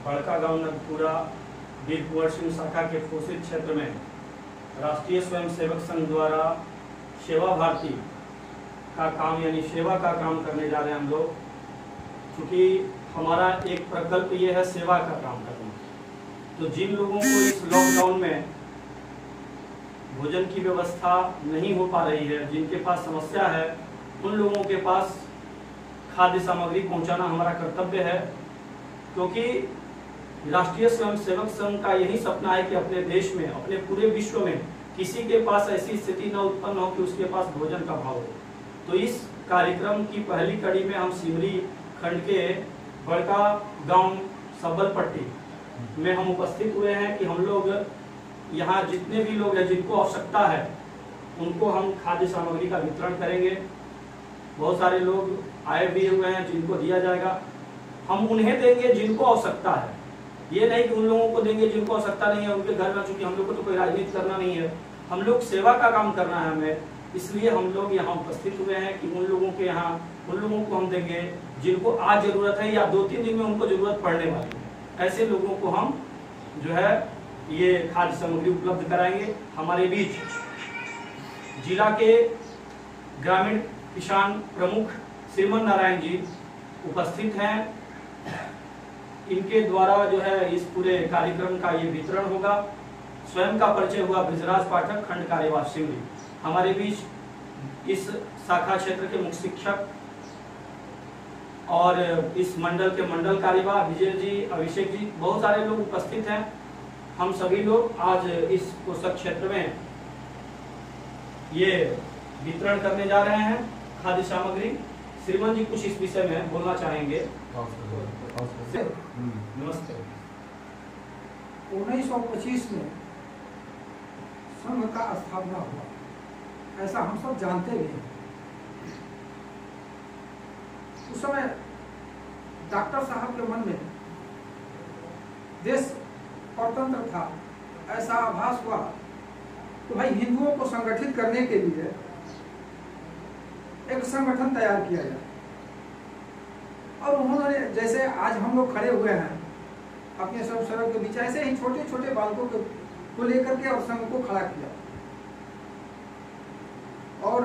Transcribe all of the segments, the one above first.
बड़का गांव नगपुरा वीर कुंवर सिंह शाखा के पोषित क्षेत्र में राष्ट्रीय स्वयंसेवक संघ द्वारा सेवा भारती का काम यानी सेवा का काम करने जा रहे हैं हम लोग। क्योंकि हमारा एक प्रकल्प ये है सेवा का काम करना। तो जिन लोगों को इस लॉकडाउन में भोजन की व्यवस्था नहीं हो पा रही है, जिनके पास समस्या है, उन लोगों के पास खाद्य सामग्री पहुंचाना हमारा कर्तव्य है। क्योंकि राष्ट्रीय स्वयंसेवक संघ का यही सपना है कि अपने देश में, अपने पूरे विश्व में किसी के पास ऐसी स्थिति न उत्पन्न हो कि उसके पास भोजन का अभाव हो। तो इस कार्यक्रम की पहली कड़ी में हम सिमरी खंड के बड़का गांव सबलपट्टी में हम उपस्थित हुए हैं कि हम लोग यहाँ जितने भी लोग हैं जिनको आवश्यकता है उनको हम खाद्य सामग्री का वितरण करेंगे। बहुत सारे लोग आए भी हुए हैं जिनको दिया जाएगा। हम उन्हें देंगे जिनको आवश्यकता है, ये नहीं कि उन लोगों को देंगे जिनको आवश्यकता नहीं है उनके घर में। चूंकि हम लोग को तो कोई राजनीति करना नहीं है, हम लोग सेवा का काम करना है हमें, इसलिए हम लोग यहाँ उपस्थित हुए हैं कि उन लोगों के यहाँ उन लोगों को हम देंगे जिनको आज जरूरत है या 2-3 दिन में उनको जरूरत पड़ने वाली है। ऐसे लोगों को हम जो है ये खाद्य सामग्री उपलब्ध कराएंगे। हमारे बीच जिला के ग्रामीण किसान प्रमुख श्रीमन नारायण जी उपस्थित हैं। इनके द्वारा जो है इस पूरे कार्यक्रम का ये वितरण होगा। स्वयं का परिचय हुआ ब्रिजराज पाठक, खंड कार्यवाह सिमरी। हमारे बीच इस शाखा क्षेत्र के मुख्य शिक्षक और इस मंडल के मंडल कार्यवाह विजय जी, अभिषेक जी, बहुत सारे लोग उपस्थित हैं। हम सभी लोग आज इस पोषक क्षेत्र में ये वितरण करने जा रहे हैं खाद्य सामग्री। श्रीमान जी कुछ इस विषय में बोलना चाहेंगे। नमस्ते। 1925 में संघ का स्थापना हुआ, ऐसा हम सब जानते भी हैं। उस समय डॉक्टर साहब के मन में देश परतंत्र था, ऐसा आभास हुआ तो भाई हिंदुओं को संगठित करने के लिए एक संगठन तैयार किया जाए। और उन्होंने जैसे आज हम लोग खड़े हुए हैं अपने सब सड़क के बीच, ऐसे ही छोटे छोटे बालकों को लेकर के और संघ को खड़ा किया। और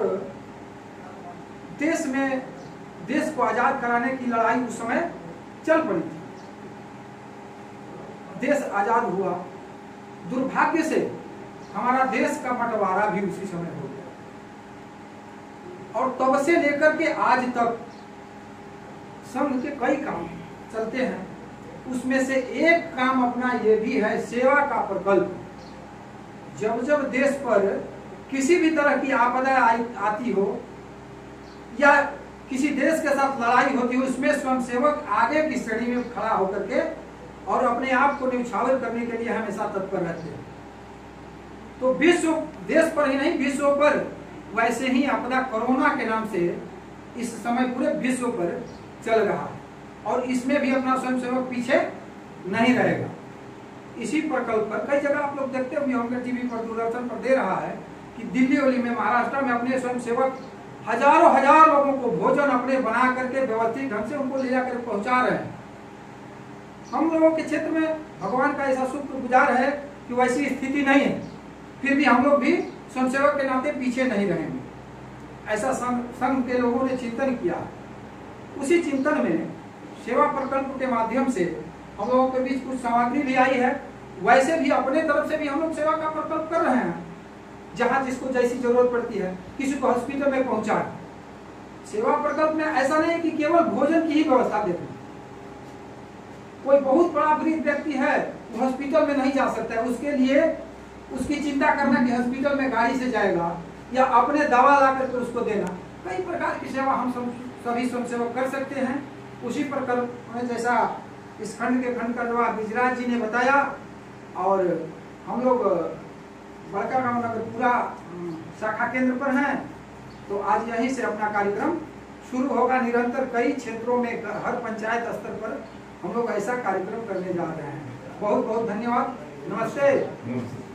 देश में देश को आजाद कराने की लड़ाई उस समय चल पड़ी थी। देश आजाद हुआ, दुर्भाग्य से हमारा देश का बंटवारा भी उसी समय हो गया। और तब से लेकर के आज तक संघ के कई काम चलते हैं। उसमें से एक काम अपना ये भी है सेवा का प्रकल्प। जब जब देश पर किसी भी तरह की आपदा आती हो या किसी देश के साथ लड़ाई होती हो, उसमें स्वयंसेवक आगे की श्रेणी में खड़ा होकर के और अपने आप को न्यौछावर करने के लिए हमेशा तत्पर रहते हैं। तो विश्व, देश पर ही नहीं विश्व पर वैसे ही आपदा कोरोना के नाम से इस समय पूरे विश्व पर चल रहा है और इसमें भी अपना स्वयंसेवक पीछे नहीं रहेगा। इसी प्रकल्प पर कई जगह आप लोग देखते होंगे, होंगे टीवी पर, दूरदर्शन पर दे रहा है कि दिल्ली वली में, महाराष्ट्र में अपने स्वयंसेवक हजारों हजार लोगों को भोजन अपने बना करके व्यवस्थित ढंग से उनको ले जाकर पहुंचा रहे हैं। हम लोगों के क्षेत्र में भगवान का ऐसा शुक्रगुजार है कि वैसी स्थिति नहीं है, फिर भी हम लोग भी स्वयंसेवक के नाते पीछे नहीं रहेंगे। ऐसा संघ के लोगों ने चिंतन किया। उसी चिंतन में सेवा प्रकल्प के माध्यम से हम लोगों के बीच कुछ सामग्री भी आई है। वैसे भी अपने तरफ से भी हम लोग सेवा का प्रकल्प कर रहे हैं। जहां जिसको जैसी जरूरत पड़ती है, किसी को हॉस्पिटल में पहुंचाए। सेवा प्रकल्प में ऐसा नहीं कि केवल भोजन की ही व्यवस्था देते हैं। कोई बहुत बड़ा वृद्ध व्यक्ति है, वो हॉस्पिटल में नहीं जा सकता है, उसके लिए उसकी चिंता करना कि हॉस्पिटल में गाड़ी से जाएगा या अपने दवा ला करके उसको देना। कई प्रकार की सेवा हम सभी स्वयंसेवक कर सकते हैं। उसी प्रकल्प में जैसा इस खंड के खंड कार्यवाह ब्रिजराज जी ने बताया, और हम लोग बड़का गांव नगरपुरा शाखा केंद्र पर हैं। तो आज यहीं से अपना कार्यक्रम शुरू होगा। निरंतर कई क्षेत्रों में हर पंचायत स्तर पर हम लोग ऐसा कार्यक्रम करने जा रहे हैं। बहुत बहुत धन्यवाद। नमस्ते।